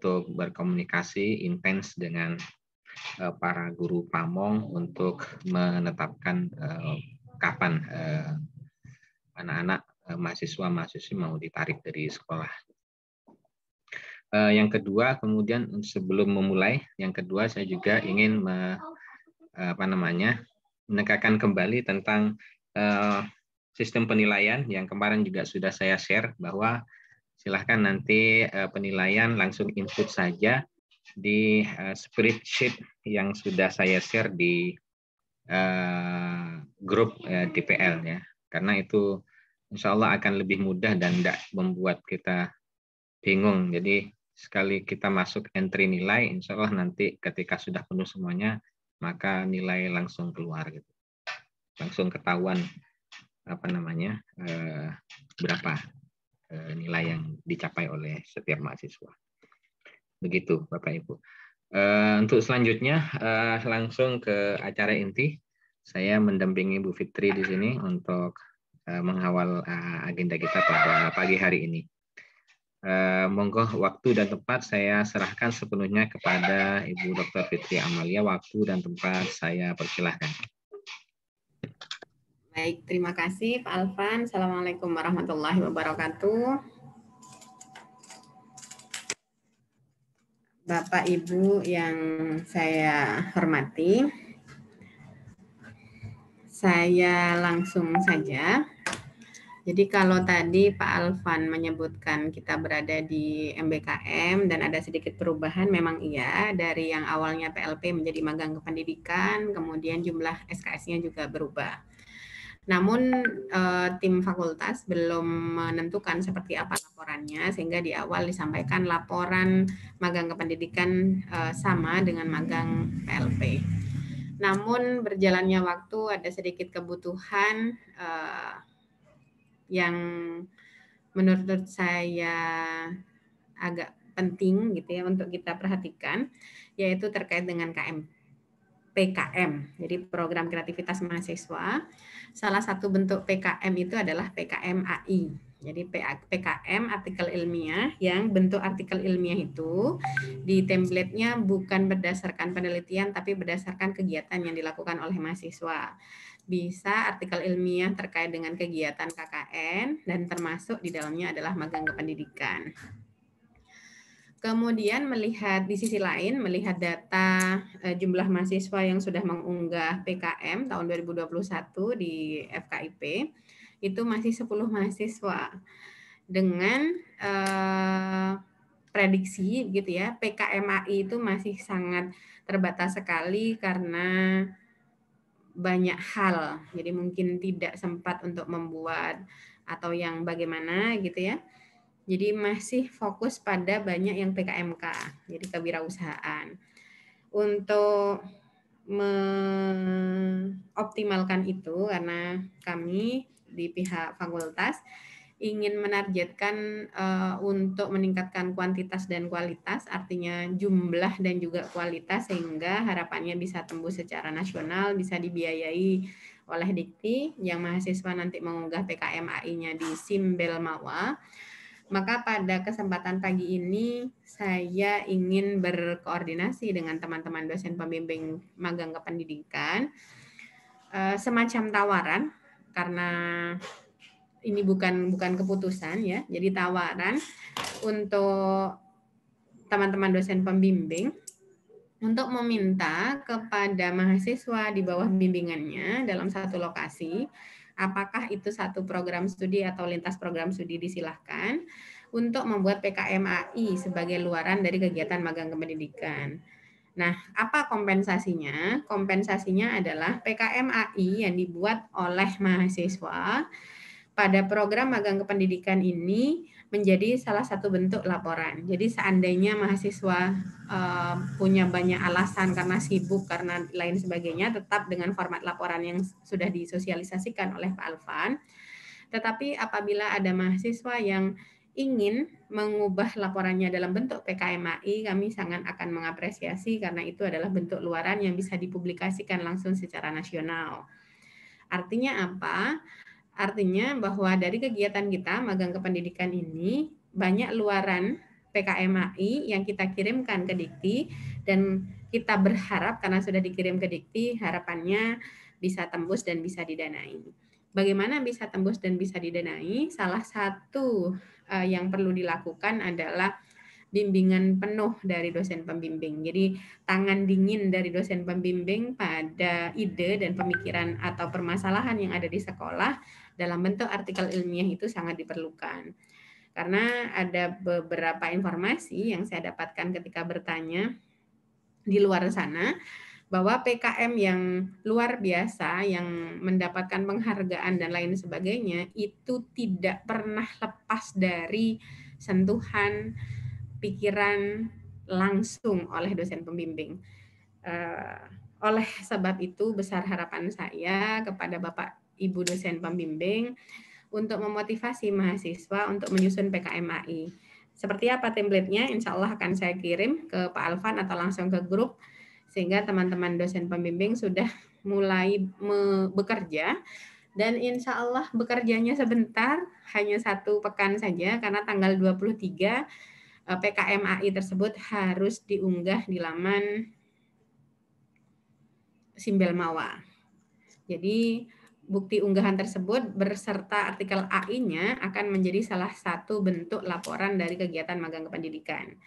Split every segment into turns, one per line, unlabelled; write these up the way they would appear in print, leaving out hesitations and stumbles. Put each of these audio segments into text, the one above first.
untuk berkomunikasi intens dengan para guru pamong untuk menetapkan kapan anak-anak mahasiswa-mahasiswi mau ditarik dari sekolah. Yang kedua, kemudian sebelum memulai, yang kedua saya juga ingin menekankan kembali tentang sistem penilaian yang kemarin juga sudah saya share, bahwa silahkan nanti penilaian langsung input saja di spreadsheet yang sudah saya share di grup DPL ya, karena itu insya Allah akan lebih mudah dan tidak membuat kita bingung. Jadi sekali kita masuk entry nilai, insya Allah nanti ketika sudah penuh semuanya, maka nilai langsung keluar gitu, langsung ketahuan berapa nilai yang dicapai oleh setiap mahasiswa. Begitu Bapak Ibu. Untuk selanjutnya langsung ke acara inti. Saya mendampingi Bu Fitri di sini untuk mengawal agenda kita pada pagi hari ini. Monggo waktu dan tempat saya serahkan sepenuhnya kepada Ibu Dr. Fitri Amalia. Waktu dan tempat saya persilahkan.
Baik, terima kasih Pak Alvan. Assalamualaikum warahmatullahi wabarakatuh. Bapak Ibu yang saya hormati, saya langsung saja. Jadi kalau tadi Pak Alvan menyebutkan kita berada di MBKM dan ada sedikit perubahan, memang iya, dari yang awalnya PLP menjadi magang kependidikan, kemudian jumlah SKS-nya juga berubah. Namun tim fakultas belum menentukan seperti apa laporannya, sehingga di awal disampaikan laporan magang kependidikan sama dengan magang PLP. Namun berjalannya waktu ada sedikit kebutuhan yang menurut saya agak penting gitu ya untuk kita perhatikan, yaitu terkait dengan PKM, jadi program kreativitas mahasiswa. Salah satu bentuk PKM itu adalah PKM AI. Jadi PKM artikel ilmiah, yang bentuk artikel ilmiah itu di template-nya bukan berdasarkan penelitian tapi berdasarkan kegiatan yang dilakukan oleh mahasiswa. Bisa artikel ilmiah terkait dengan kegiatan KKN dan termasuk di dalamnya adalah magang kependidikan. Kemudian melihat di sisi lain, melihat data jumlah mahasiswa yang sudah mengunggah PKM tahun 2021 di FKIP, itu masih 10 mahasiswa. Dengan prediksi gitu ya, PKMAI itu masih sangat terbatas sekali karena banyak hal. Jadi mungkin tidak sempat untuk membuat atau yang bagaimana gitu ya. Jadi masih fokus pada banyak yang PKMK, jadi kewirausahaan. Untuk mengoptimalkan itu, karena kami di pihak fakultas ingin menargetkan untuk meningkatkan kuantitas dan kualitas, artinya jumlah dan juga kualitas, sehingga harapannya bisa tembus secara nasional, bisa dibiayai oleh Dikti, yang mahasiswa nanti mengunggah PKMAI-nya di Simbel Mawa. Maka pada kesempatan pagi ini saya ingin berkoordinasi dengan teman-teman dosen pembimbing magang kependidikan, semacam tawaran, karena ini bukan keputusan ya, jadi tawaran untuk teman-teman dosen pembimbing untuk meminta kepada mahasiswa di bawah bimbingannya dalam satu lokasi, apakah itu satu program studi atau lintas program studi, disilahkan untuk membuat PKMAI sebagai luaran dari kegiatan magang kependidikan. Nah, apa kompensasinya? Kompensasinya adalah PKMAI yang dibuat oleh mahasiswa pada program magang kependidikan ini menjadi salah satu bentuk laporan. Jadi seandainya mahasiswa punya banyak alasan karena sibuk, karena lain sebagainya, tetap dengan format laporan yang sudah disosialisasikan oleh Pak Alvan. Tetapi apabila ada mahasiswa yang ingin mengubah laporannya dalam bentuk PKMAI, kami sangat akan mengapresiasi karena itu adalah bentuk luaran yang bisa dipublikasikan langsung secara nasional. Artinya apa? Artinya bahwa dari kegiatan kita magang kependidikan ini banyak luaran PKMAI yang kita kirimkan ke Dikti, dan kita berharap karena sudah dikirim ke Dikti, harapannya bisa tembus dan bisa didanai. Bagaimana bisa tembus dan bisa didanai? Salah satu yang perlu dilakukan adalah bimbingan penuh dari dosen pembimbing. Jadi tangan dingin dari dosen pembimbing pada ide dan pemikiran atau permasalahan yang ada di sekolah dalam bentuk artikel ilmiah itu sangat diperlukan. Karena ada beberapa informasi yang saya dapatkan ketika bertanya di luar sana, bahwa PKM yang luar biasa, yang mendapatkan penghargaan dan lain sebagainya, itu tidak pernah lepas dari sentuhan pikiran langsung oleh dosen pembimbing. Oleh sebab itu, besar harapan saya kepada Bapak Ibu dosen pembimbing untuk memotivasi mahasiswa untuk menyusun PKMAI. Seperti apa template-nya? Insya Allah akan saya kirim ke Pak Alvan atau langsung ke grup, sehingga teman-teman dosen pembimbing sudah mulai bekerja. Dan insya Allah bekerjanya sebentar, hanya 1 pekan saja, karena tanggal 23 PKMAI tersebut harus diunggah di laman Simbel Mawa. Jadi bukti unggahan tersebut berserta artikel AI-nya akan menjadi salah satu bentuk laporan dari kegiatan magang kependidikan.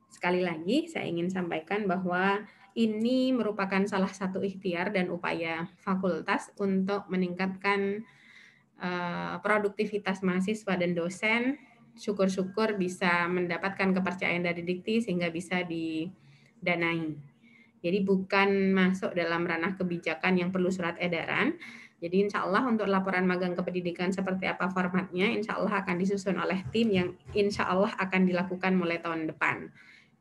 Sekali lagi saya ingin sampaikan bahwa ini merupakan salah satu ikhtiar dan upaya fakultas untuk meningkatkan produktivitas mahasiswa dan dosen. Syukur-syukur bisa mendapatkan kepercayaan dari Dikti sehingga bisa didanai. Jadi bukan masuk dalam ranah kebijakan yang perlu surat edaran. Jadi insya Allah untuk laporan magang kependidikan seperti apa formatnya, insya Allah akan disusun oleh tim yang insya Allah akan dilakukan mulai tahun depan.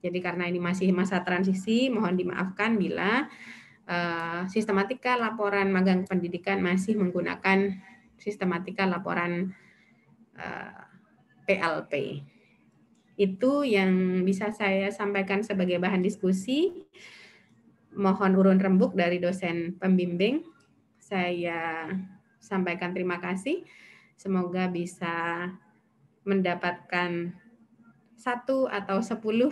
Jadi karena ini masih masa transisi, mohon dimaafkan bila sistematika laporan magang pendidikan masih menggunakan sistematika laporan PLP. Itu yang bisa saya sampaikan sebagai bahan diskusi. Mohon urun rembuk dari dosen pembimbing. Saya sampaikan terima kasih. Semoga bisa mendapatkan 1 atau 10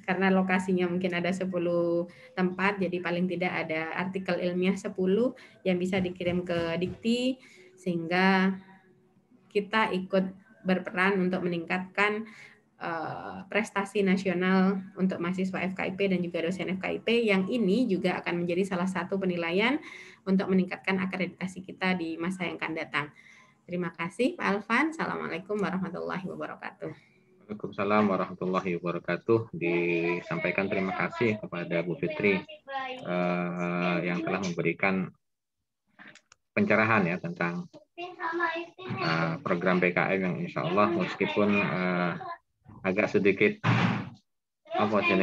karena lokasinya mungkin ada 10 tempat, jadi paling tidak ada artikel ilmiah 10 yang bisa dikirim ke Dikti, sehingga kita ikut berperan untuk meningkatkan prestasi nasional untuk mahasiswa FKIP dan juga dosen FKIP, yang ini juga akan menjadi salah satu penilaian untuk meningkatkan akreditasi kita di masa yang akan datang. Terima kasih Pak Alvan. Assalamualaikum warahmatullahi wabarakatuh.
Waalaikumsalam warahmatullahi wabarakatuh. Disampaikan terima kasih kepada Bu Fitri yang telah memberikan pencerahan ya tentang program PKM yang insya Allah meskipun agak sedikit apa sih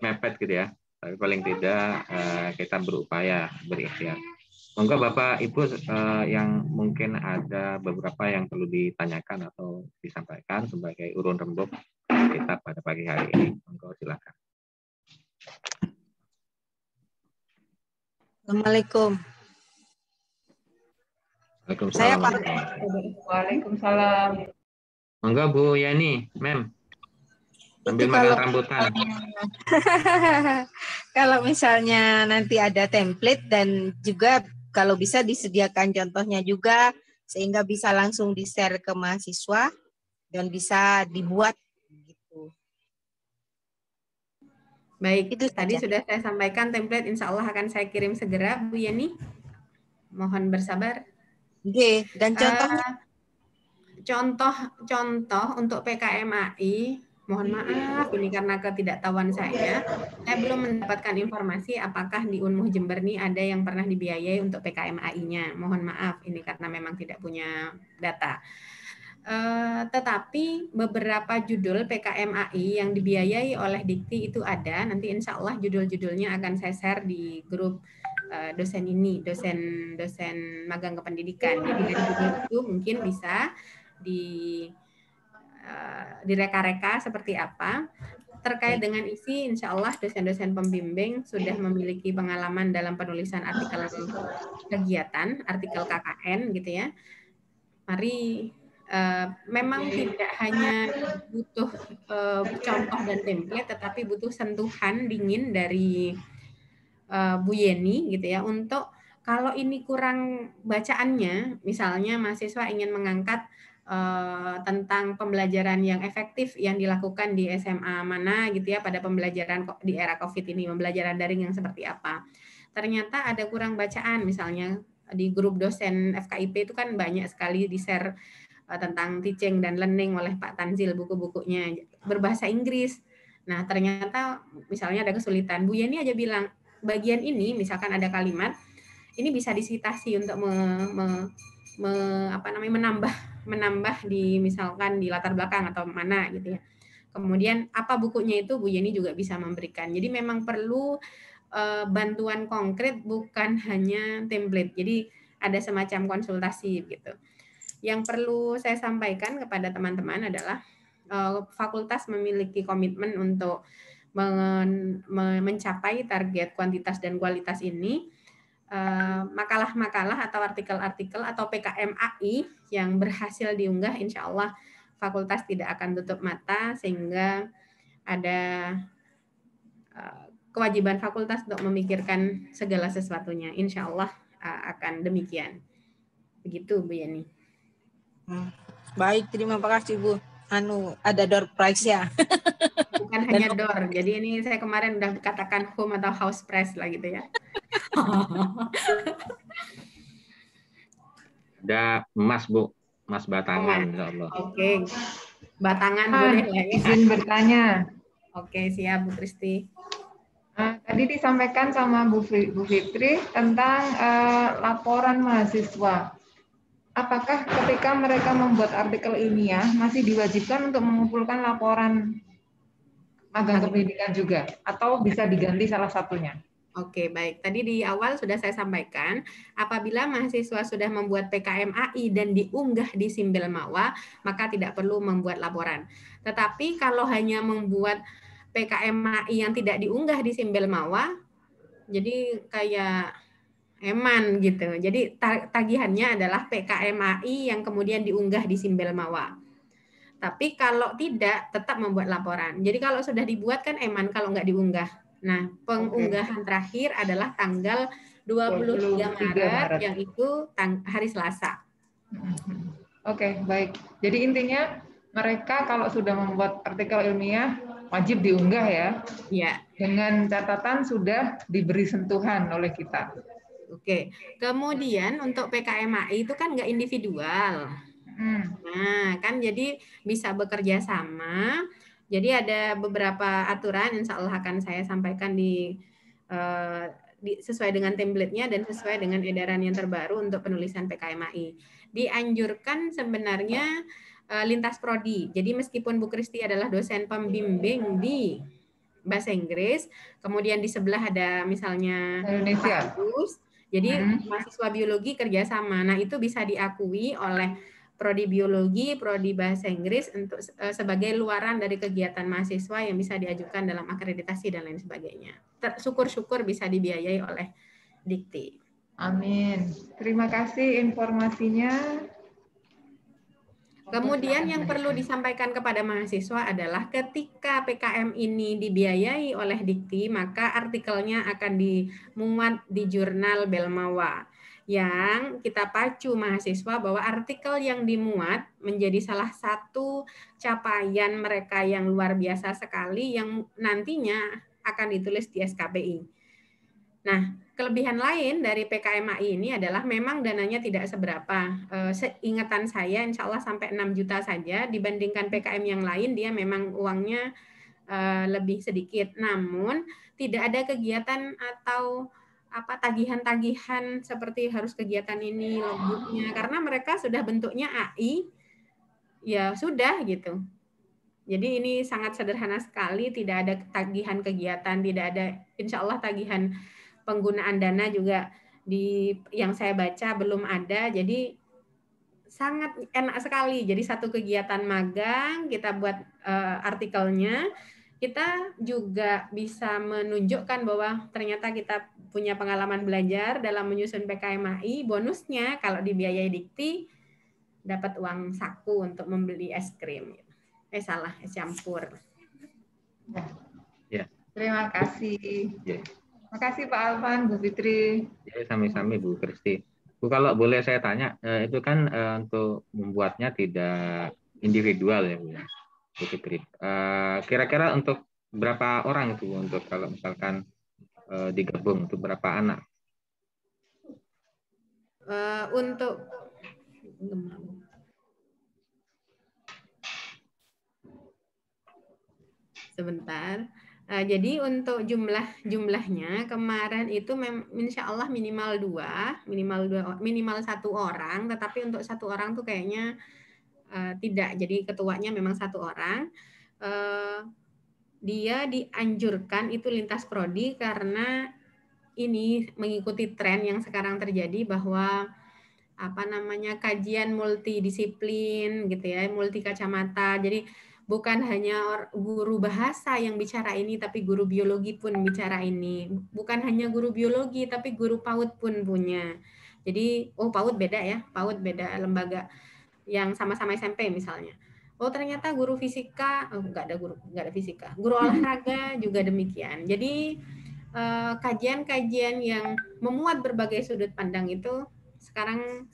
mepet gitu ya, tapi paling tidak kita berupaya berikhtiar. Monggo Bapak Ibu yang mungkin ada beberapa yang perlu ditanyakan atau disampaikan sebagai urun rembuk kita pada pagi hari ini. Monggo silakan.
Assalamualaikum.
Waalaikumsalam.
Waalaikumsalam.
Monggo Bu Yani, Mem. Sambil makan rambutan.
Kalau misalnya nanti ada template dan juga kalau bisa disediakan contohnya juga sehingga bisa langsung di-share ke mahasiswa dan bisa dibuat gitu.
Baik, itu tadi sudah saya sampaikan template, insya Allah akan saya kirim segera Bu Yani. Mohon bersabar.
Oke, dan contohnya
contoh untuk PKMAI, mohon maaf ini karena ketidaktahuan saya belum mendapatkan informasi apakah di Unmuh Jember ini ada yang pernah dibiayai untuk PKMAI-nya. Mohon maaf ini karena memang tidak punya data. Tetapi beberapa judul PKMAI yang dibiayai oleh Dikti itu ada. Nanti insya Allah judul-judulnya akan saya share di grup dosen ini, dosen magang kependidikan. Jadi dari judul itu mungkin bisa direka-reka seperti apa. Terkait dengan isi, insya Allah dosen-dosen pembimbing sudah memiliki pengalaman dalam penulisan artikel kegiatan, artikel KKN gitu ya. Mari memang tidak hanya butuh contoh dan template, tetapi butuh sentuhan dingin dari Bu Yeni gitu ya, untuk kalau ini kurang bacaannya, misalnya mahasiswa ingin mengangkat tentang pembelajaran yang efektif yang dilakukan di SMA mana gitu ya pada pembelajaran di era COVID ini, pembelajaran daring yang seperti apa. Ternyata ada kurang bacaan, misalnya di grup dosen FKIP itu kan banyak sekali di-share tentang teaching dan learning oleh Pak Tanzil, buku-bukunya berbahasa Inggris. Nah, ternyata misalnya ada kesulitan. Bu Yeni aja bilang, bagian ini misalkan ada kalimat, ini bisa disitasi untuk menambah di misalkan di latar belakang atau mana gitu ya. Kemudian apa bukunya itu Bu Yeni juga bisa memberikan. Jadi memang perlu bantuan konkret, bukan hanya template. Jadi ada semacam konsultasi gitu. Yang perlu saya sampaikan kepada teman-teman adalah fakultas memiliki komitmen untuk mencapai target kuantitas dan kualitas ini. Makalah-makalah atau artikel-artikel atau PKMAI yang berhasil diunggah, insya Allah fakultas tidak akan tutup mata, sehingga ada kewajiban fakultas untuk memikirkan segala sesuatunya. Insya Allah akan demikian. Begitu Bu Yeni.
Baik, terima kasih Bu. Ada door prize ya.
Bukan hanya door. Jadi ini saya kemarin udah katakan home atau house prize lah gitu ya.
Ada emas Bu, emas batangan insya Allah.
Oke. Batangan boleh ya.
Izin bertanya.
Oke, siap Bu Kristi.
Tadi disampaikan sama Bu Fitri tentang laporan mahasiswa. Apakah ketika mereka membuat artikel ilmiah masih diwajibkan untuk mengumpulkan laporan magang pendidikan juga, atau bisa diganti salah satunya?
Oke, baik. Tadi di awal sudah saya sampaikan, apabila mahasiswa sudah membuat PKMAI dan diunggah di Simbel Mawa, maka tidak perlu membuat laporan. Tetapi kalau hanya membuat PKMAI yang tidak diunggah di Simbel Mawa, jadi kayak eman gitu. Jadi tagihannya adalah PKMAI yang kemudian diunggah di Simbel Mawa. Tapi kalau tidak, tetap membuat laporan. Jadi kalau sudah dibuat kan eman kalau nggak diunggah. Nah, pengunggahan terakhir adalah tanggal 23 Maret, yang itu hari Selasa.
Oke, baik. Jadi intinya mereka kalau sudah membuat artikel ilmiah wajib diunggah ya.
Iya.
Dengan catatan sudah diberi sentuhan oleh kita.
Oke. Kemudian untuk PKMAI itu kan nggak individual. Nah, kan jadi bisa bekerja sama. Jadi ada beberapa aturan, insya Allah akan saya sampaikan sesuai dengan template-nya dan sesuai dengan edaran yang terbaru untuk penulisan PKMAI. Dianjurkan sebenarnya lintas prodi. Jadi meskipun Bu Kristi adalah dosen pembimbing di bahasa Inggris, kemudian di sebelah ada misalnya Pak Agus, jadi mahasiswa biologi kerjasama. Nah, itu bisa diakui oleh prodi biologi, prodi bahasa Inggris untuk sebagai luaran dari kegiatan mahasiswa yang bisa diajukan dalam akreditasi dan lain sebagainya. Syukur-syukur bisa dibiayai oleh Dikti.
Amin. Terima kasih informasinya.
Kemudian yang perlu disampaikan kepada mahasiswa adalah ketika PKM ini dibiayai oleh Dikti, maka artikelnya akan dimuat di jurnal Belmawa. Yang kita pacu mahasiswa bahwa artikel yang dimuat menjadi salah satu capaian mereka yang luar biasa sekali yang nantinya akan ditulis di SKPI. Nah, kelebihan lain dari PKMAI ini adalah memang dananya tidak seberapa. Seingatan saya insya Allah sampai 6 juta saja, dibandingkan PKM yang lain dia memang uangnya lebih sedikit. Namun tidak ada kegiatan atau tagihan-tagihan seperti harus kegiatan ini logbooknya, karena mereka sudah bentuknya AI, ya sudah gitu. Jadi ini sangat sederhana sekali, tidak ada tagihan kegiatan, tidak ada insya Allah tagihan penggunaan dana juga yang saya baca belum ada. Jadi sangat enak sekali. Jadi satu kegiatan magang kita buat artikelnya, kita juga bisa menunjukkan bahwa ternyata kita punya pengalaman belajar dalam menyusun PKMAI. Bonusnya kalau dibiayai Dikti dapat uang saku untuk membeli es krim. Salah, es campur.
Ya.
Terima kasih.
Ya.
Terima kasih Pak Alvan, Bu Fitri.
Ya, sami-sami Bu Kristi. Bu, kalau boleh saya tanya, itu kan untuk membuatnya tidak individual ya Bu ya, Bu Fitri. Kira-kira untuk berapa orang itu untuk kalau misalkan digabung, untuk berapa anak?
Untuk sebentar. Jadi untuk jumlahnya kemarin itu insya Allah minimal satu orang. Tetapi untuk satu orang tuh kayaknya tidak. Jadi ketuanya memang satu orang. Dia dianjurkan itu lintas prodi karena ini mengikuti tren yang sekarang terjadi bahwa kajian multidisiplin gitu ya, multi kacamata. Jadi bukan hanya guru bahasa yang bicara ini, tapi guru biologi pun bicara ini. Bukan hanya guru biologi, tapi guru PAUD pun punya. Jadi, PAUD beda ya, PAUD beda lembaga yang sama-sama SMP misalnya. Ternyata guru fisika, nggak ada fisika. Guru olahraga juga demikian. Jadi kajian-kajian yang memuat berbagai sudut pandang itu sekarang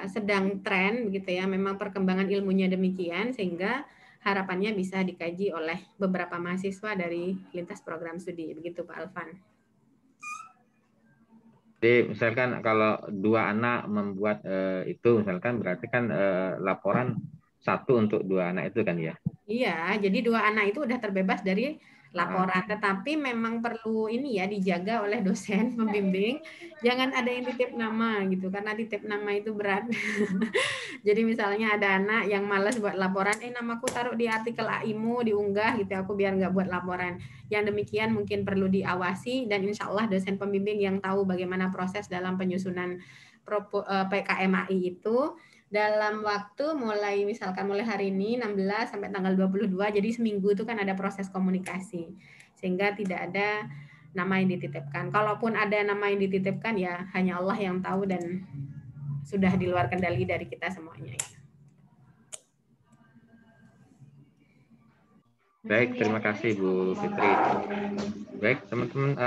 sedang tren begitu ya, memang perkembangan ilmunya demikian sehingga harapannya bisa dikaji oleh beberapa mahasiswa dari lintas program studi, begitu Pak Alvan.
Jadi misalkan kalau 2 anak membuat itu misalkan berarti kan laporan 1 untuk 2 anak itu kan ya?
Iya, jadi 2 anak itu udah terbebas dari laporan, tetapi memang perlu ini ya dijaga oleh dosen pembimbing, jangan ada yang titip nama gitu, karena titip nama itu berat. Jadi misalnya ada anak yang malas buat laporan, namaku taruh di artikel AIMU diunggah gitu, aku biar nggak buat laporan. Yang demikian mungkin perlu diawasi dan insya Allah dosen pembimbing yang tahu bagaimana proses dalam penyusunan PKMAI itu dalam waktu mulai hari ini 16 sampai tanggal 22, jadi seminggu itu kan ada proses komunikasi sehingga tidak ada nama yang dititipkan. Kalaupun ada nama yang dititipkan ya hanya Allah yang tahu dan sudah di luar kendali dari kita semuanya.
Baik, terima kasih Bu Fitri. Baik, teman-teman,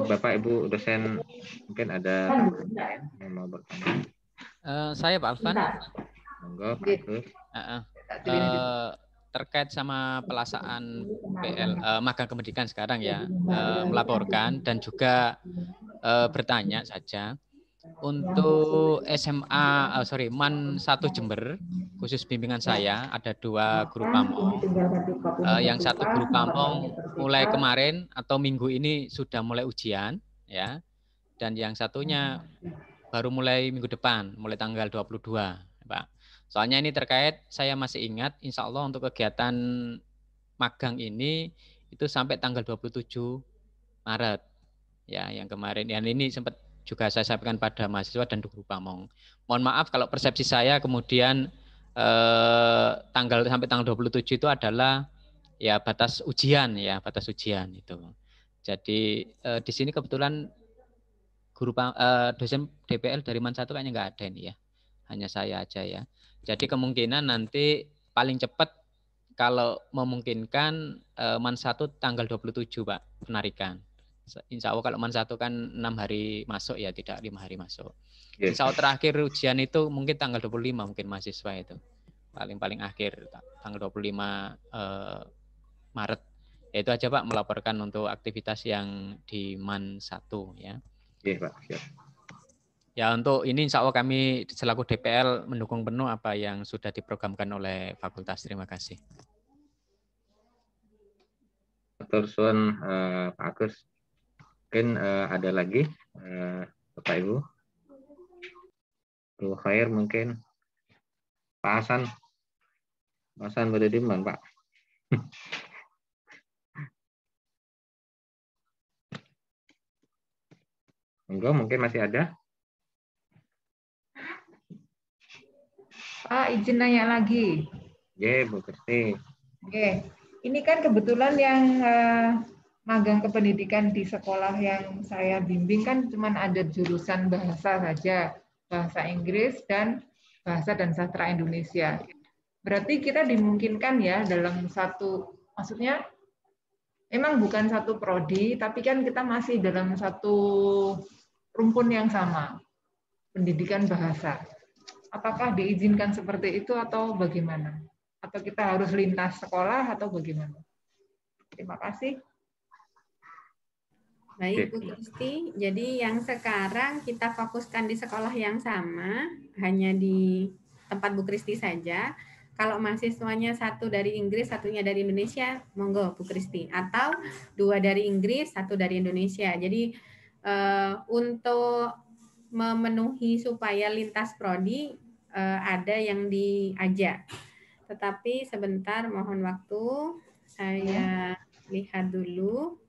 Bapak Ibu dosen mungkin ada yang mau bertanya.
Saya Pak Alvan.
Monggo, Pak Agus.
Terkait sama pelasaan magang kependidikan sekarang ya, melaporkan dan juga bertanya saja. Untuk MAN 1 Jember, khusus bimbingan saya ada 2 guru pamong. Yang 1 guru pamong mulai kemarin atau minggu ini sudah mulai ujian, ya. Dan yang satunya baru mulai minggu depan, mulai tanggal 22, Pak. Soalnya ini terkait, saya masih ingat, insya Allah untuk kegiatan magang ini itu sampai tanggal 27 Maret. Ya, yang kemarin, yang ini sempat juga saya sampaikan pada mahasiswa dan guru pamong. Mohon maaf kalau persepsi saya kemudian sampai tanggal 27 itu adalah ya batas ujian itu. Jadi di sini kebetulan dosen DPL dari MAN 1 kayaknya nggak ada ini ya, hanya saya aja ya. Jadi kemungkinan nanti paling cepat kalau memungkinkan MAN 1 tanggal 27 Pak penarikan. Insya Allah kalau MAN 1 kan 6 hari masuk ya, tidak 5 hari masuk. Yes. Insya Allah terakhir ujian itu mungkin tanggal 25 mungkin mahasiswa itu. Paling akhir tanggal 25 Maret. Ya, itu aja Pak melaporkan untuk aktivitas yang di MAN 1 ya.
Iya Pak. Siap.
Ya untuk ini insya Allah kami selaku DPL mendukung penuh apa yang sudah diprogramkan oleh fakultas. Terima kasih.
Dr. Sun, Pak Agus. Mungkin ada lagi Bapak Ibu. Bu Khair mungkin. Pak Hasan. Pak Hasan Badadiman Pak. Enggak, mungkin masih ada.
Pak, izin nanya lagi.
Ya, Bu Kristi.
Oke, ini kan kebetulan yang magang kependidikan di sekolah yang saya bimbing kan cuma ada jurusan bahasa saja, bahasa Inggris dan Bahasa dan Sastra Indonesia. Berarti kita dimungkinkan ya dalam satu, maksudnya memang bukan satu prodi, tapi kan kita masih dalam satu rumpun yang sama, pendidikan bahasa. Apakah diizinkan seperti itu atau bagaimana? Atau kita harus lintas sekolah atau bagaimana? Terima kasih.
Baik, Bu Kristi. Jadi yang sekarang kita fokuskan di sekolah yang sama, hanya di tempat Bu Kristi saja. Kalau mahasiswanya satu dari Inggris, satunya dari Indonesia, monggo Bu Kristi. Atau 2 dari Inggris, 1 dari Indonesia. Jadi untuk memenuhi supaya lintas prodi ada yang diajak. Tetapi sebentar, mohon waktu. Saya lihat dulu.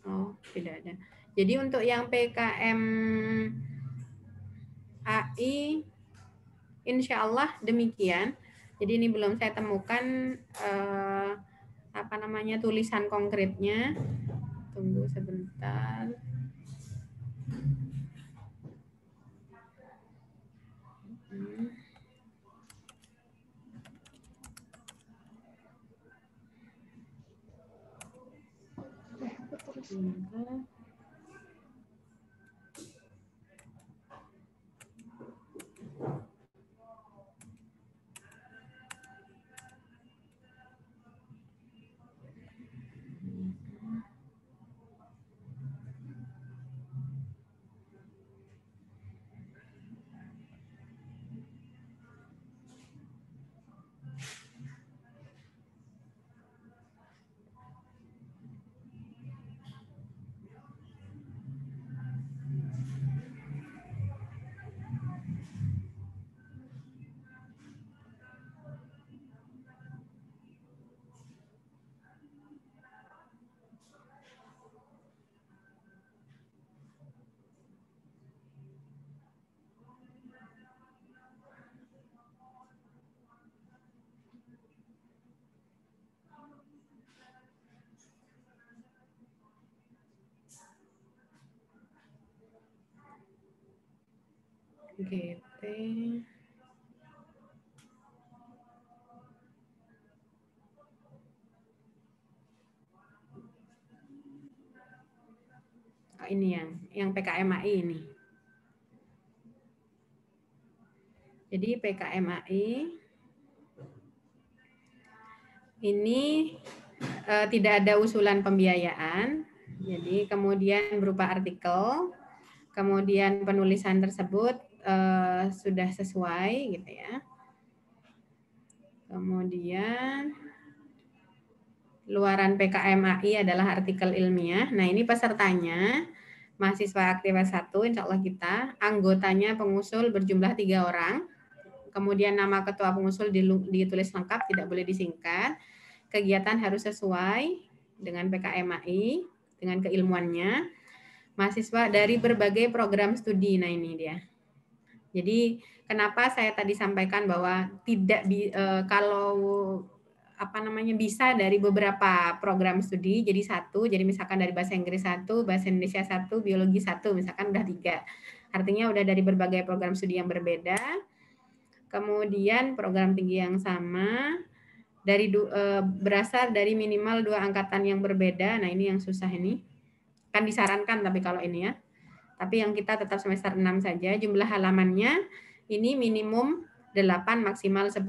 Oh, tidak ada. Jadi untuk yang PKM AI, insya Allah demikian. Jadi ini belum saya temukan tulisan konkretnya. Tunggu sebentar. GT. Oh, ini yang PKMAI ini. Jadi PKMAI ini tidak ada usulan pembiayaan. Jadi kemudian berupa artikel, kemudian penulisan tersebut sudah sesuai gitu ya. Kemudian luaran PKMAI adalah artikel ilmiah. Nah, ini pesertanya mahasiswa aktif S1, insya Allah kita. Anggotanya pengusul berjumlah 3 orang. Kemudian nama ketua pengusul ditulis lengkap, tidak boleh disingkat. Kegiatan harus sesuai dengan PKMAI, dengan keilmuannya. Mahasiswa dari berbagai program studi. Nah, ini dia. Jadi kenapa saya tadi sampaikan bahwa tidak kalau bisa dari beberapa program studi jadi 1, jadi misalkan dari bahasa Inggris 1, bahasa Indonesia 1, biologi 1, misalkan udah 3. Artinya udah dari berbagai program studi yang berbeda. Kemudian program tinggi yang sama dari berasal dari minimal 2 angkatan yang berbeda. Nah, ini yang susah ini. Kan disarankan tapi kalau ini ya. Tapi yang kita tetap semester 6 saja. Jumlah halamannya ini minimum 8, maksimal 10.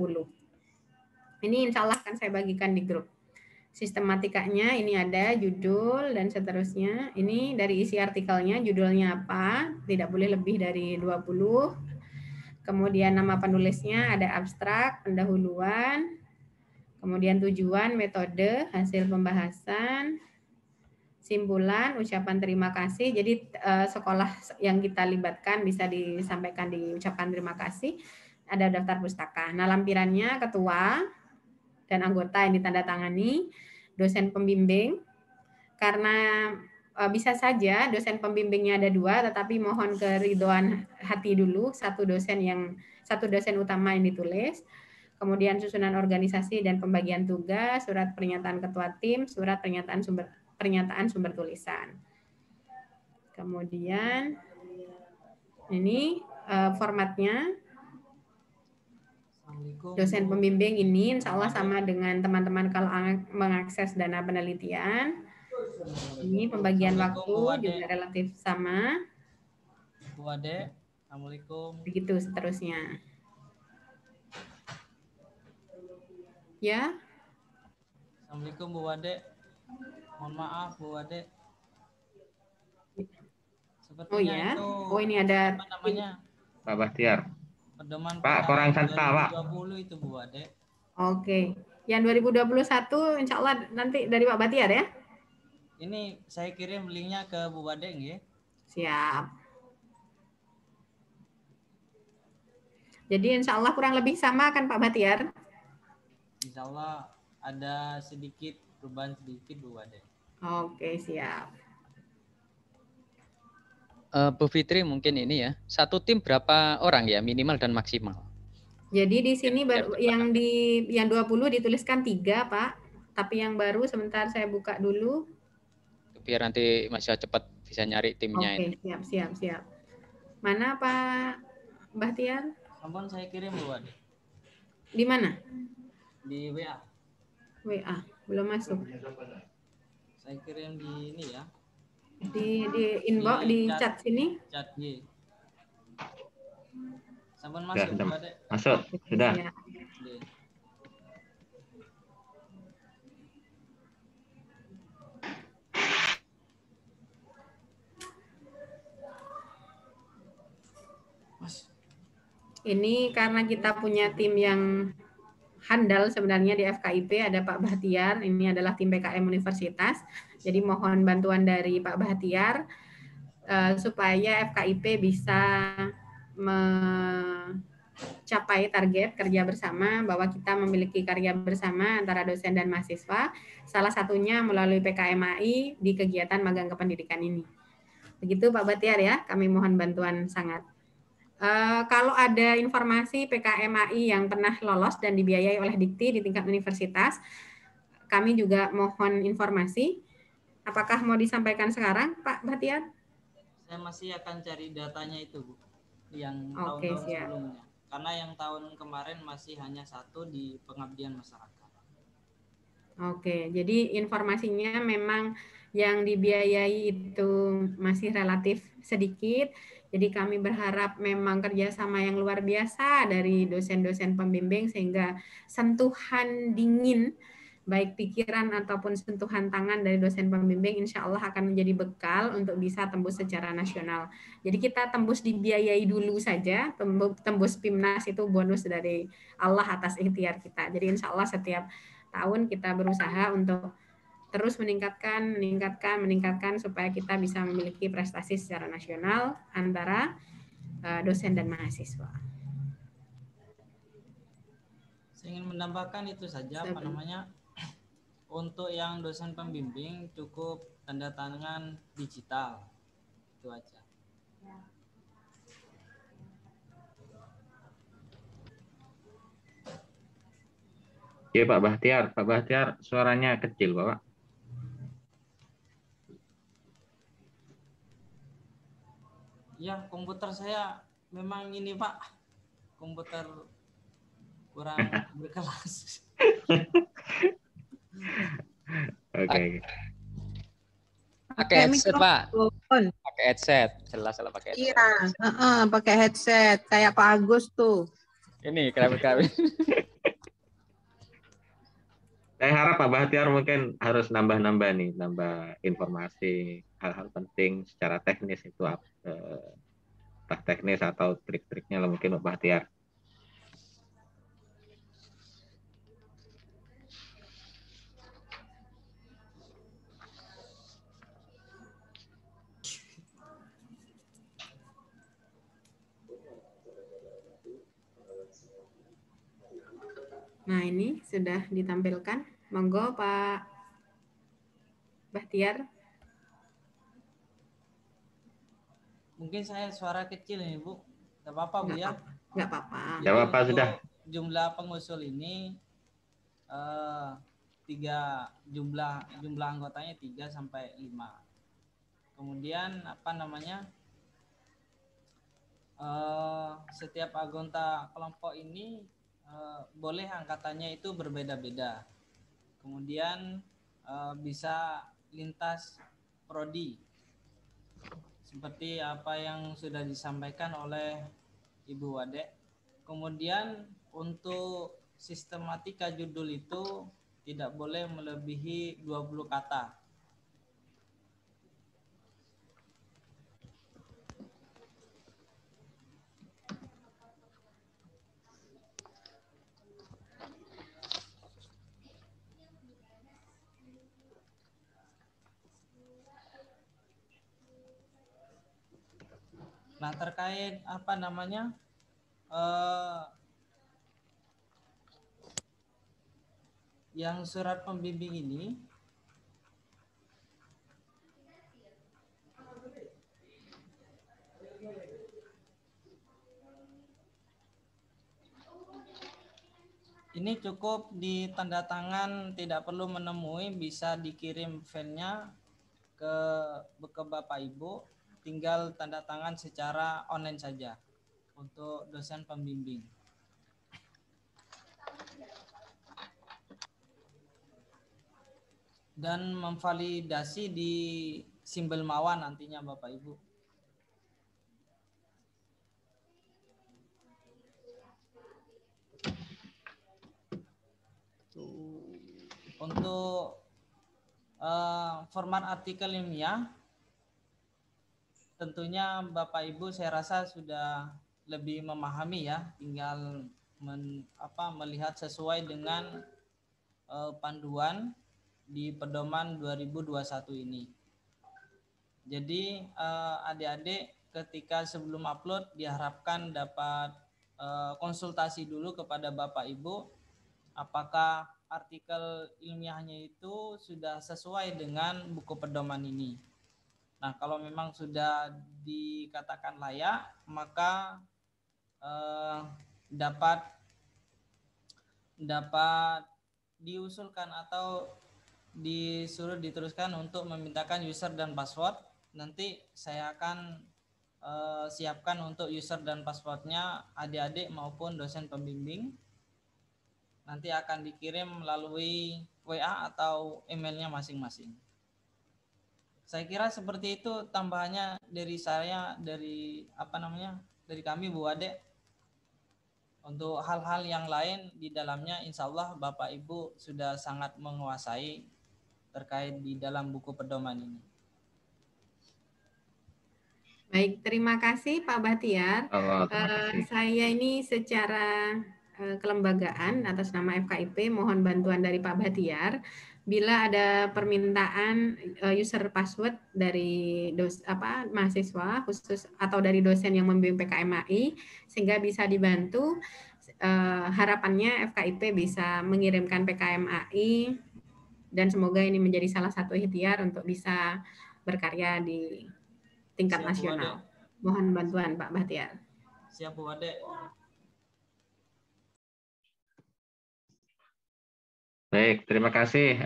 Ini insya Allah akan saya bagikan di grup. Sistematikanya ini ada judul dan seterusnya. Ini dari isi artikelnya, judulnya apa, tidak boleh lebih dari 20. Kemudian nama penulisnya, ada abstrak, pendahuluan, kemudian tujuan, metode, hasil pembahasan, simpulan, ucapan terima kasih. Jadi sekolah yang kita libatkan bisa disampaikan di ucapan terima kasih. Ada daftar pustaka. Nah, lampirannya ketua dan anggota yang ditandatangani, dosen pembimbing. Karena bisa saja dosen pembimbingnya ada 2, tetapi mohon keridhoan hati dulu, satu dosen utama yang ditulis. Kemudian susunan organisasi dan pembagian tugas, surat pernyataan ketua tim, surat pernyataan pernyataan sumber tulisan. Kemudian ini formatnya. Dosen pembimbing ini insya Allah sama dengan teman-teman kalau mengakses dana penelitian. Ini pembagian waktu juga relatif sama.
Bu Ade, Assalamualaikum.
Begitu seterusnya. Ya.
Assalamualaikum Bu Ade. Mohon maaf Bu Ade. Sepertinya
oh ya.
Itu,
ini ada
apa namanya?
Pak Bahtiar.
Pedoman
Pak, kurang santa, Pak.
2020 itu Bu Ade.
Oke. Yang 2021 insya Allah nanti dari Pak Bahtiar ya.
Ini saya kirim linknya ke Bu Ade nggih.
Siap. Jadi insya Allah kurang lebih sama kan Pak Bahtiar?
Insya Allah ada sedikit perubahan sedikit Bu Ade.
Oke, siap.
Bu Fitri mungkin ini ya, satu tim berapa orang ya minimal dan maksimal?
Jadi di sini yang 20 dituliskan 3 Pak, tapi yang baru sebentar saya buka dulu.
Biar nanti Mas cepat bisa nyari timnya.
Oke, siap. Mana Pak Bahtiar?
Ampun saya kirim Bu Ade.
Di mana?
Di WA.
WA, belum masuk.
Saya kirim di ini ya.
Di inbox di chat sini.
Chat G. Sampun masuk Bu Ade.
Masuk, sudah.
Ya. Ini karena kita punya tim yang handal sebenarnya di FKIP, ada Pak Bahtiar, ini adalah tim PKM Universitas. Jadi mohon bantuan dari Pak Bahtiar supaya FKIP bisa mencapai target kerja bersama, bahwa kita memiliki karya bersama antara dosen dan mahasiswa, salah satunya melalui PKMAI di kegiatan magang kependidikan ini. Begitu Pak Bahtiar ya, kami mohon bantuan sangat. Kalau ada informasi PKMAI yang pernah lolos dan dibiayai oleh Dikti di tingkat universitas, kami juga mohon informasi. Apakah mau disampaikan sekarang, Pak Bahtiar?
Saya masih akan cari datanya itu, Bu, yang tahun-tahun sebelumnya. Karena yang tahun kemarin masih hanya 1 di pengabdian masyarakat.
Oke, jadi informasinya memang yang dibiayai itu masih relatif sedikit. Jadi kami berharap memang kerjasama yang luar biasa dari dosen-dosen pembimbing sehingga sentuhan dingin baik pikiran ataupun sentuhan tangan dari dosen pembimbing insya Allah akan menjadi bekal untuk bisa tembus secara nasional. Jadi kita tembus dibiayai dulu saja, tembus PIMNAS itu bonus dari Allah atas ikhtiar kita. Jadi insya Allah setiap tahun kita berusaha untuk terus meningkatkan supaya kita bisa memiliki prestasi secara nasional antara dosen dan mahasiswa.
Saya ingin menambahkan itu saja, apa namanya, untuk yang dosen pembimbing cukup tanda tangan digital, itu aja.
Oke Pak Bahtiar suaranya kecil Bapak.
Ya, komputer saya memang ini Pak, komputer kurang berkelas.
Oke.
Pakai headset Pak. Pakai headset, jelas kalau pakai headset.
Iya, pakai headset kayak Pak Agus tuh.
Ini keren.
Saya harap Pak Bahtiar mungkin harus nambah informasi hal-hal penting secara teknis itu teknis atau trik-triknya lah mungkin Pak Bahtiar.
Nah, ini sudah ditampilkan. Monggo Pak Bahtiar.
Mungkin saya suara kecil nih Bu. Gak apa-apa Bu ya?
Gak apa-apa.
Gak apa-apa sudah.
Jumlah pengusul ini jumlah anggotanya 3 sampai 5. Kemudian apa namanya? Setiap anggota kelompok ini boleh angkatannya itu berbeda-beda. Kemudian bisa lintas prodi seperti apa yang sudah disampaikan oleh Ibu Wade. Kemudian untuk sistematika judul itu tidak boleh melebihi 20 kata. Nah, terkait apa namanya yang surat pembimbing ini, ini cukup ditanda tangan, tidak perlu menemui, bisa dikirim filenya ke Bapak Ibu, tinggal tanda tangan secara online saja untuk dosen pembimbing. Dan memvalidasi di Simbel Mawar nantinya Bapak Ibu. Untuk format artikel ilmiah, tentunya Bapak Ibu saya rasa sudah lebih memahami ya, tinggal melihat sesuai dengan panduan di pedoman 2021 ini. Jadi adik-adik ketika sebelum upload diharapkan dapat konsultasi dulu kepada Bapak Ibu apakah artikel ilmiahnya itu sudah sesuai dengan buku pedoman ini. Nah, kalau memang sudah dikatakan layak, maka dapat diusulkan atau disuruh diteruskan untuk memintakan user dan password. Nanti saya akan siapkan untuk user dan passwordnya adik-adik maupun dosen pembimbing. Nanti akan dikirim melalui WA atau emailnya masing-masing. Saya kira seperti itu tambahannya dari saya, dari kami Bu Ade. Untuk hal-hal yang lain di dalamnya insya Allah Bapak Ibu sudah sangat menguasai terkait di dalam buku pedoman ini.
Baik, terima kasih Pak Bahtiar.
Terima kasih.
Saya ini secara kelembagaan atas nama FKIP mohon bantuan dari Pak Bahtiar. Bila ada permintaan user password dari mahasiswa khusus atau dari dosen yang membimbing PKMAI sehingga bisa dibantu, harapannya FKIP bisa mengirimkan PKMAI dan semoga ini menjadi salah satu ikhtiar untuk bisa berkarya di tingkat nasional. Mohon bantuan Pak Bahtiar.
Siap Bu Ade.
Baik, terima kasih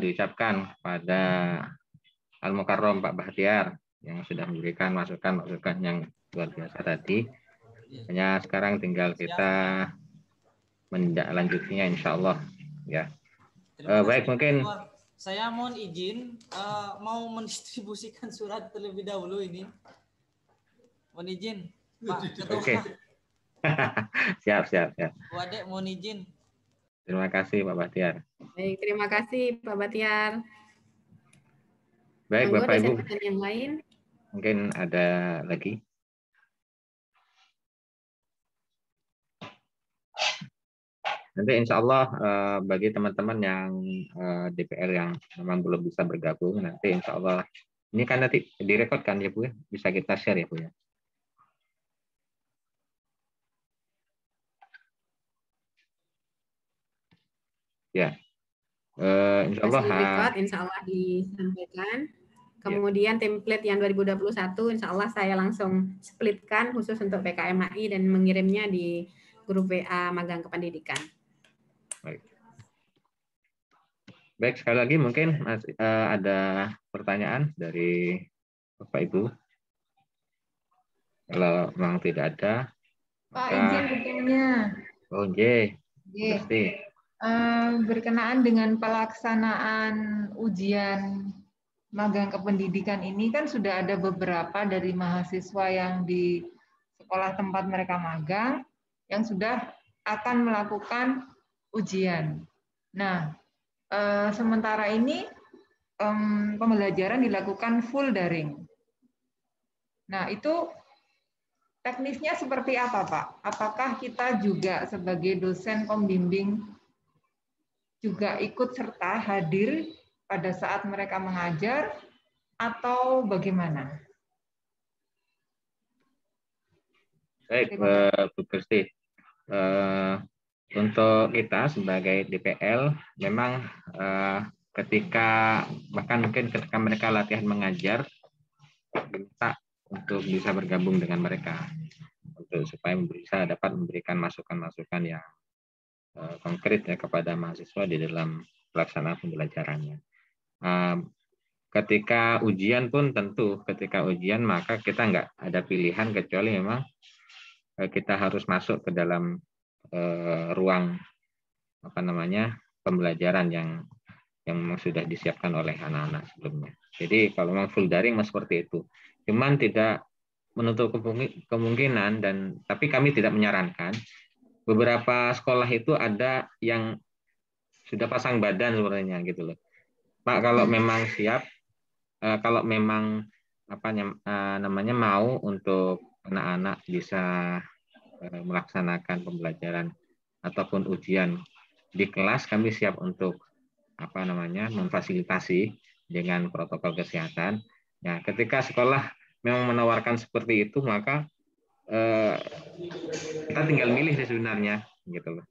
diucapkan pada Al-Mukarram Pak Bahtiar yang sudah memberikan masukan-masukan yang luar biasa tadi. Hanya sekarang tinggal kita menindaklanjutinya insya Allah. Ya. Baik, mungkin
saya mohon izin mau mendistribusikan surat terlebih dahulu ini. Mohon izin Pak Ketua.
Oke. Siap.
Bu Ade mohon izin.
Terima kasih Pak Bahtiar.
Baik, terima kasih Pak Bahtiar.
Baik, Bapak Ibu.
Yang lain.
Mungkin ada lagi. Nanti insya Allah bagi teman-teman yang DPR yang memang belum bisa bergabung, nanti insya Allah ini kan nanti direkod kan ya Bu ya, bisa kita share ya Bu ya. Ya, insya Allah
disampaikan. Kemudian template yang 2021 insya Allah saya langsung splitkan khusus untuk PKMAI dan mengirimnya di grup WA Magang Kependidikan.
Baik. Baik, sekali lagi mungkin ada pertanyaan dari Bapak Ibu. Kalau memang tidak ada,
Pak,
maka
izin bertanya.
oh nggih,
Nggih.
pasti.
Berkenaan dengan pelaksanaan ujian magang kependidikan ini kan sudah ada beberapa dari mahasiswa yang di sekolah tempat mereka magang yang sudah akan melakukan ujian. Nah, sementara ini pembelajaran dilakukan full daring. Nah, itu teknisnya seperti apa, Pak? Apakah kita juga sebagai dosen pembimbing juga ikut serta hadir pada saat mereka mengajar atau bagaimana?
Baik,
Terima kasih.
Bu Kristi. Untuk kita sebagai DPL, memang ketika bahkan mungkin ketika mereka latihan mengajar, diminta untuk bisa bergabung dengan mereka, untuk supaya bisa dapat memberikan masukan-masukan yang konkret ya kepada mahasiswa di dalam pelaksanaan pembelajarannya. Ketika ujian pun tentu, ketika ujian maka kita nggak ada pilihan kecuali memang kita harus masuk ke dalam ruang pembelajaran yang memang sudah disiapkan oleh anak-anak sebelumnya. Jadi kalau memang full daring seperti itu. Cuman tidak menutup kemungkinan tapi kami tidak menyarankan. Beberapa sekolah itu ada yang sudah pasang badan sebenarnya gitu loh. Pak, kalau memang siap, kalau memang mau untuk anak-anak bisa melaksanakan pembelajaran ataupun ujian di kelas, kami siap untuk memfasilitasi dengan protokol kesehatan. Nah, ketika sekolah memang menawarkan seperti itu, maka kita tinggal milih sebenarnya, gitu loh.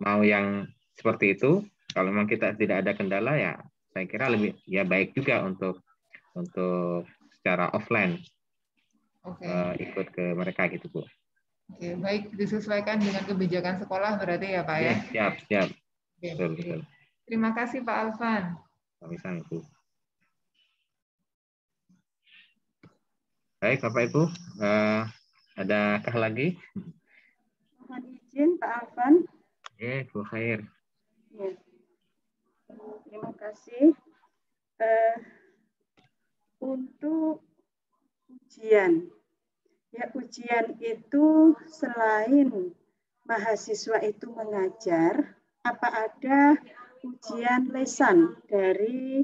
Mau yang seperti itu, kalau memang kita tidak ada kendala ya, saya kira lebih baik juga untuk secara offline ikut ke mereka gitu, Bu.
Oke, baik, disesuaikan dengan kebijakan sekolah berarti ya, Pak ya?
Siap.
Oke.
Betul.
Terima kasih Pak Alvan.
Sama-sama, Bu. Baik, Bapak Ibu, adakah lagi?
Mohon izin Pak Alvan.
Bu Khair.
Ya. Terima kasih. Untuk ujian. Ya, ujian itu selain mahasiswa itu mengajar, apa ada ujian lesan dari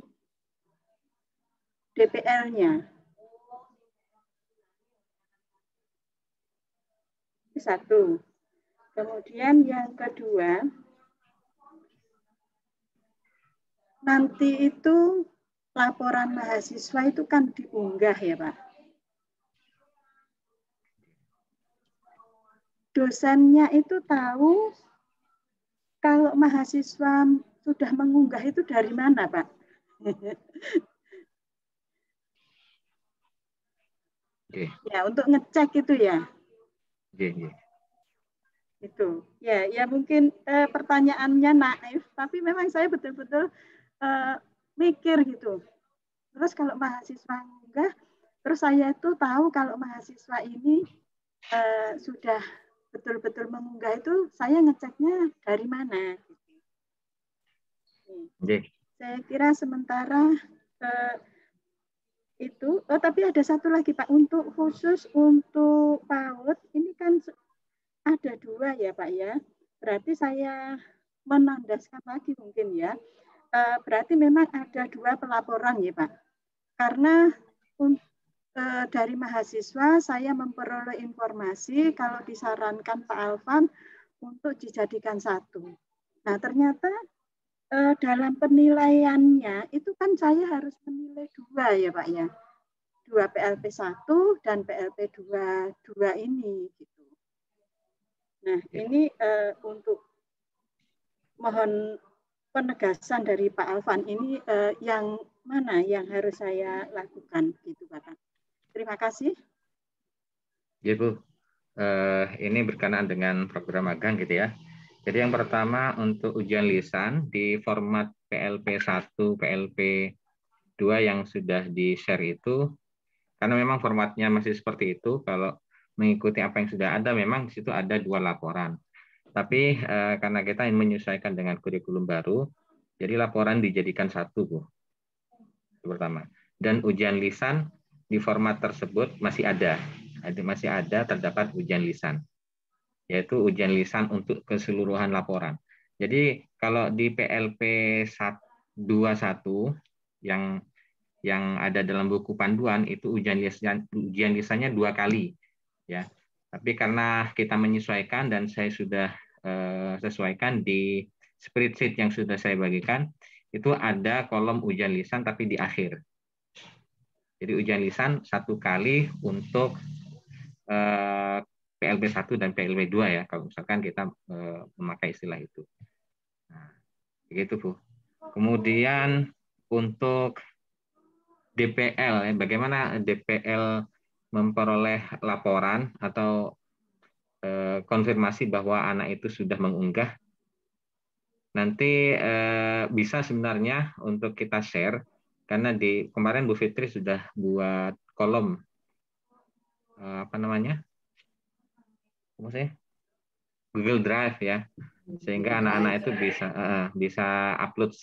DPL-nya? Itu satu. Kemudian yang kedua, nanti itu laporan mahasiswa itu kan diunggah ya Pak. Dosennya itu tahu kalau mahasiswa sudah mengunggah itu dari mana, Pak?
Okay.
Ya, untuk ngecek itu ya.
Okay.
Itu. Ya mungkin pertanyaannya naif, tapi memang saya betul-betul mikir gitu. Terus kalau mahasiswa mengunggah, terus saya itu tahu kalau mahasiswa ini sudah betul-betul mengunggah itu, saya ngeceknya dari mana? Saya kira sementara itu, tapi ada satu lagi Pak, untuk khusus untuk PAUD, ini kan ada dua ya Pak ya, berarti saya menandaskan lagi mungkin ya, berarti memang ada dua pelaporan ya Pak, karena dari mahasiswa saya memperoleh informasi kalau disarankan Pak Alvan untuk dijadikan satu. Nah ternyata dalam penilaiannya itu kan saya harus menilai dua ya Pak ya, dua PLP 1 dan PLP 2 ini gitu. Nah ini untuk mohon penegasan dari Pak Alvan ini yang mana yang harus saya lakukan gitu Bapak. Terima kasih.
Ya Bu, ini berkenaan dengan program magang gitu ya. Jadi yang pertama untuk ujian lisan di format PLP 1, PLP 2 yang sudah di-share itu, karena memang formatnya masih seperti itu, kalau mengikuti apa yang sudah ada, memang di situ ada 2 laporan. Tapi karena kita ingin menyesuaikan dengan kurikulum baru, jadi laporan dijadikan 1, Bu. Itu pertama. Dan ujian lisan di format tersebut masih ada. Masih ada terdapat ujian lisan, yaitu ujian lisan untuk keseluruhan laporan. Jadi kalau di PLP 21 yang ada dalam buku panduan itu ujian lisannya 2 kali, ya. Tapi karena kita menyesuaikan dan saya sudah sesuaikan di spreadsheet yang sudah saya bagikan, itu ada kolom ujian lisan tapi di akhir. Jadi ujian lisan 1 kali untuk PLP 1 dan PLP 2 ya, kalau misalkan kita memakai istilah itu. Nah, begitu Bu. Kemudian untuk DPL, bagaimana DPL memperoleh laporan atau konfirmasi bahwa anak itu sudah mengunggah. Nanti bisa sebenarnya untuk kita share, karena di kemarin Bu Fitri sudah buat kolom Google Drive ya, sehingga anak-anak itu bisa upload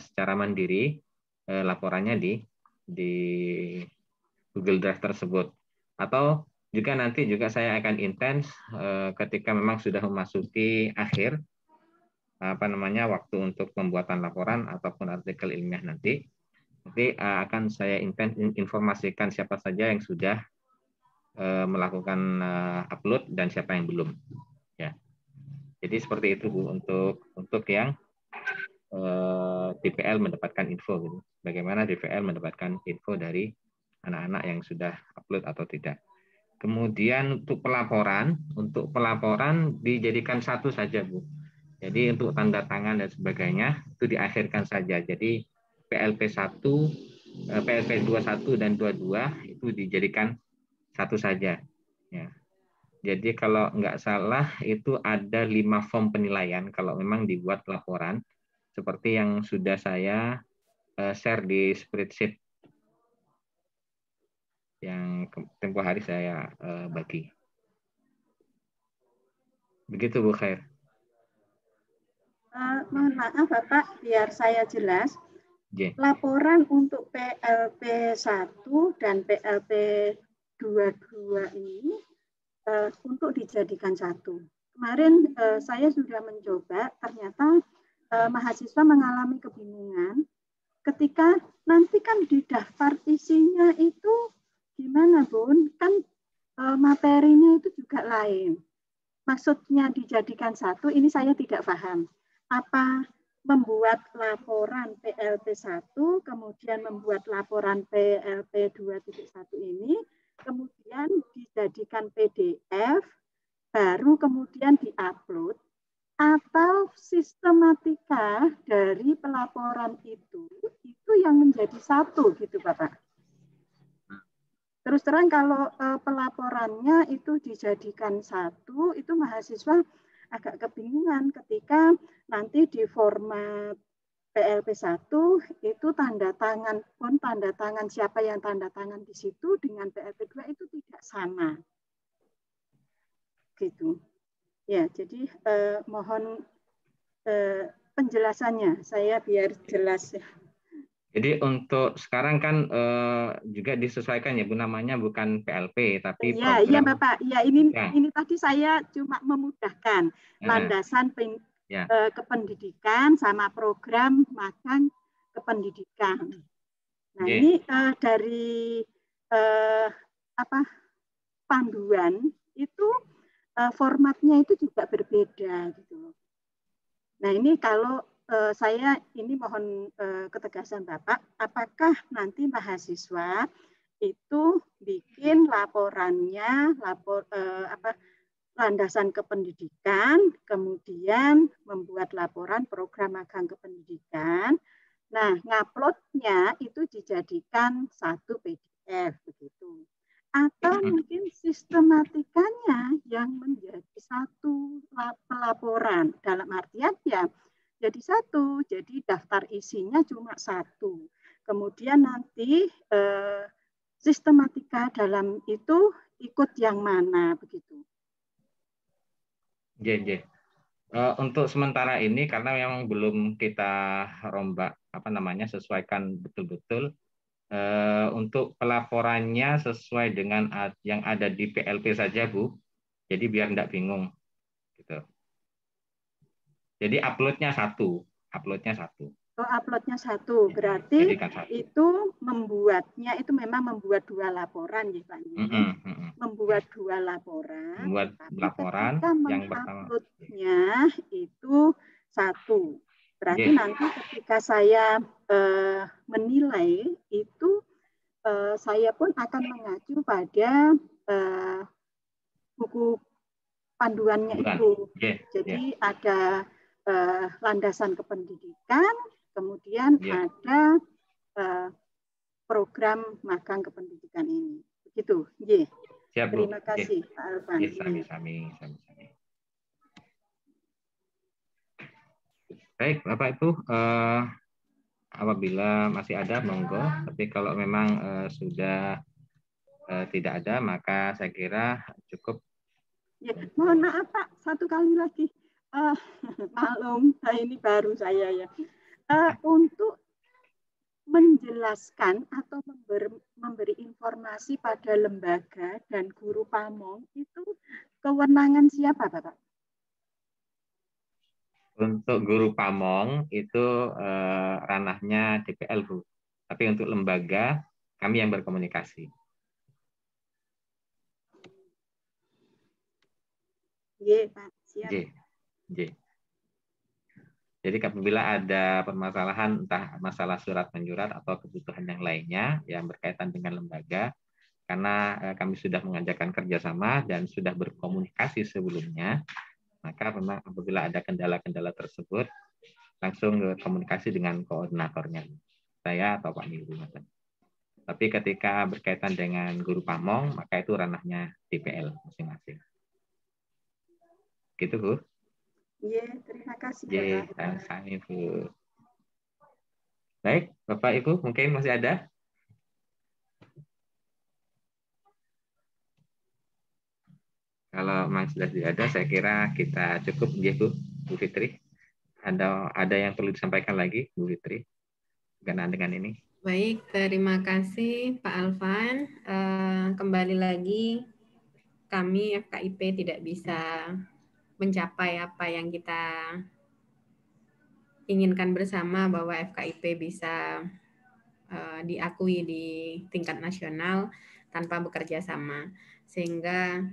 secara mandiri laporannya di Google Drive tersebut. Atau juga nanti saya akan intens ketika memang sudah memasuki akhir waktu untuk pembuatan laporan ataupun artikel ilmiah nanti akan saya intens informasikan siapa saja yang sudah melakukan upload dan siapa yang belum, ya. Jadi seperti itu Bu untuk yang DPL mendapatkan info gitu. Bagaimana DPL mendapatkan info dari anak-anak yang sudah upload atau tidak. Kemudian untuk pelaporan dijadikan 1 saja Bu. Jadi untuk tanda tangan dan sebagainya itu diakhirkan saja. Jadi PLP 1, PLP 21 dan 22 itu dijadikan 1 saja. Ya. Jadi kalau nggak salah itu ada 5 form penilaian kalau memang dibuat laporan seperti yang sudah saya share di spreadsheet yang tempo hari saya bagi. Begitu Bu Khair.
Mohon maaf Bapak, biar saya jelas. Laporan untuk PLP 1 dan PLP 22 ini untuk dijadikan 1. Kemarin saya sudah mencoba, ternyata mahasiswa mengalami kebingungan ketika nanti kan di daftar isinya itu gimana Bun? Kan materinya itu juga lain. Maksudnya dijadikan 1, ini saya tidak paham. Apa membuat laporan PLP 1, kemudian membuat laporan PLP 2.1 ini, kemudian dijadikan PDF, baru kemudian diupload, atau sistematika dari pelaporan itu yang menjadi 1 gitu Bapak. Terus terang kalau pelaporannya itu dijadikan 1, itu mahasiswa agak kebingungan ketika nanti di format PLP 1 itu tanda tangan siapa yang tanda tangan di situ dengan PLP 2 itu tidak sama. Gitu. Ya, jadi mohon penjelasannya saya biar jelas ya.
Jadi untuk sekarang kan juga disesuaikan ya Bu, namanya bukan PLP tapi
program. Iya Bapak, ya ini tadi saya cuma memudahkan landasan kependidikan sama program magang kependidikan. Nah ini dari panduan itu formatnya itu juga berbeda gitu. Nah ini kalau saya ini mohon ketegasan Bapak, apakah nanti mahasiswa itu bikin laporannya, landasan kependidikan, kemudian membuat laporan program magang kependidikan. Nah, nguploadnya itu dijadikan 1 PDF begitu. Atau mungkin sistematikanya yang menjadi 1 pelaporan, dalam artian ya jadi satu, jadi daftar isinya cuma satu. Kemudian nanti sistematika dalam itu ikut yang mana begitu.
JJ. Untuk sementara ini karena memang belum kita rombak sesuaikan betul-betul untuk pelaporannya sesuai dengan yang ada di PLP saja, Bu. Jadi biar enggak bingung gitu. Jadi uploadnya satu.
Oh, uploadnya satu, berarti
satu.
itu membuatnya itu memang membuat 2 laporan ya Pak. Membuat 2 laporan, tapi ketika
yang pertama
menguploadnya itu satu. Berarti nanti ketika saya menilai itu saya pun akan mengacu pada buku panduannya itu. Jadi ada landasan kependidikan, kemudian ada program magang kependidikan ini. Begitu.
Siap, Bu.
Terima kasih, Pak Alvan.
Sami-sami. Baik, Bapak Ibu, apabila masih ada, monggo. Tapi kalau memang sudah tidak ada, maka saya kira cukup.
Ya, mohon maaf Pak, satu kali lagi. Maklum, ini baru saya ya. Untuk menjelaskan atau memberi informasi pada lembaga dan guru pamong itu kewenangan siapa, Bapak?
Untuk guru pamong itu ranahnya DPL, Bu. Tapi untuk lembaga kami yang berkomunikasi.
Iya, Pak. Siap.
Jadi apabila ada permasalahan entah masalah surat menyurat atau kebutuhan yang lainnya yang berkaitan dengan lembaga, karena kami sudah mengajarkan kerjasama dan sudah berkomunikasi sebelumnya, maka memang apabila ada kendala-kendala tersebut langsung komunikasi dengan koordinatornya, saya atau Pak Niru. Tapi ketika berkaitan dengan guru pamong, maka itu ranahnya DPL masing-masing. Gitu, Bu.
Iya, terima kasih,
Bapak. Sama-sama, Bu. Baik, Bapak Ibu, mungkin masih ada? Kalau memang sudah tidak ada, saya kira kita cukup, Bu Fitri. Ada yang perlu disampaikan lagi, Bu Fitri, berkenaan dengan ini?
Baik, terima kasih Pak Alvan. Kembali lagi, kami FKIP tidak bisa mencapai apa yang kita inginkan bersama, bahwa FKIP bisa diakui di tingkat nasional tanpa bekerja sama. Sehingga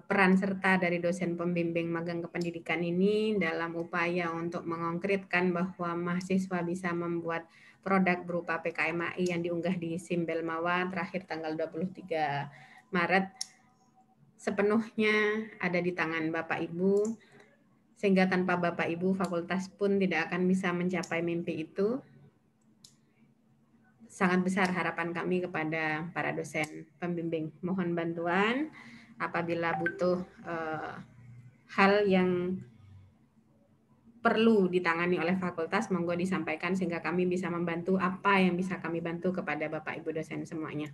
peran serta dari dosen pembimbing magang kependidikan ini dalam upaya untuk mengkonkretkan bahwa mahasiswa bisa membuat produk berupa PKMAI yang diunggah di SIM Belmawa terakhir tanggal 23 Maret sepenuhnya ada di tangan Bapak Ibu, sehingga tanpa Bapak Ibu fakultas pun tidak akan bisa mencapai mimpi itu. Sangat besar harapan kami kepada para dosen pembimbing. Mohon bantuan apabila butuh hal yang perlu ditangani oleh fakultas, monggo disampaikan sehingga kami bisa membantu apa yang bisa kami bantu kepada Bapak Ibu dosen semuanya.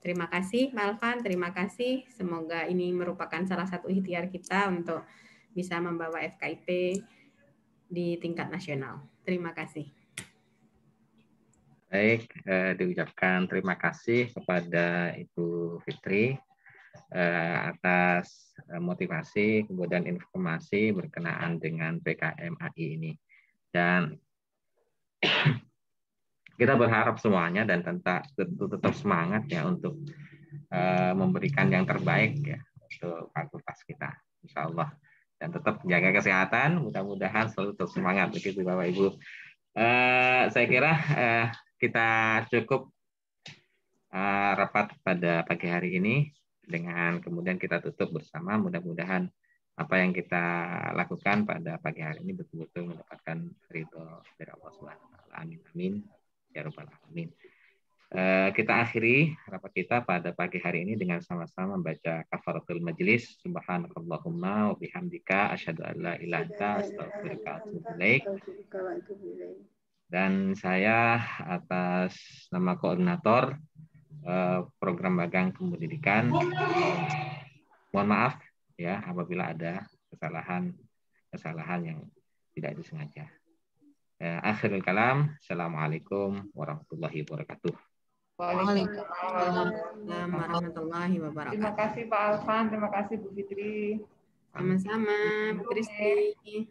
Terima kasih Pak Alvan, terima kasih. Semoga ini merupakan salah satu ikhtiar kita untuk bisa membawa FKIP di tingkat nasional. Terima kasih.
Baik, diucapkan terima kasih kepada Ibu Fitri atas motivasi kemudian informasi berkenaan dengan PKMAI ini. Dan kita berharap semuanya dan tetap semangat ya untuk memberikan yang terbaik ya untuk fakultas kita, insya Allah. Dan tetap jaga kesehatan, mudah-mudahan selalu tetap semangat begitu Bapak Ibu. Saya kira kita cukup rapat pada pagi hari ini dengan kemudian kita tutup bersama. Mudah-mudahan apa yang kita lakukan pada pagi hari ini betul-betul mendapatkan ridho dari Allah Subhanahu wa taala. Amin amin ya rabbal alamin. Kita akhiri rapat kita pada pagi hari ini dengan sama-sama membaca kafaratul majlis. Subhanakallahumma wa bihamdika asyhadu an la ilaha illa anta astaghfiruka wa atubu ilaik. Dan saya atas nama koordinator program magang kependidikan mohon maaf ya apabila ada kesalahan yang tidak disengaja. Akhirul kalam. Assalamualaikum warahmatullahi wabarakatuh.
Waalaikumsalam warahmatullahi wabarakatuh.
Terima kasih Pak Alfan, terima kasih Bu Fitri.
Sama-sama, Bu Kristi.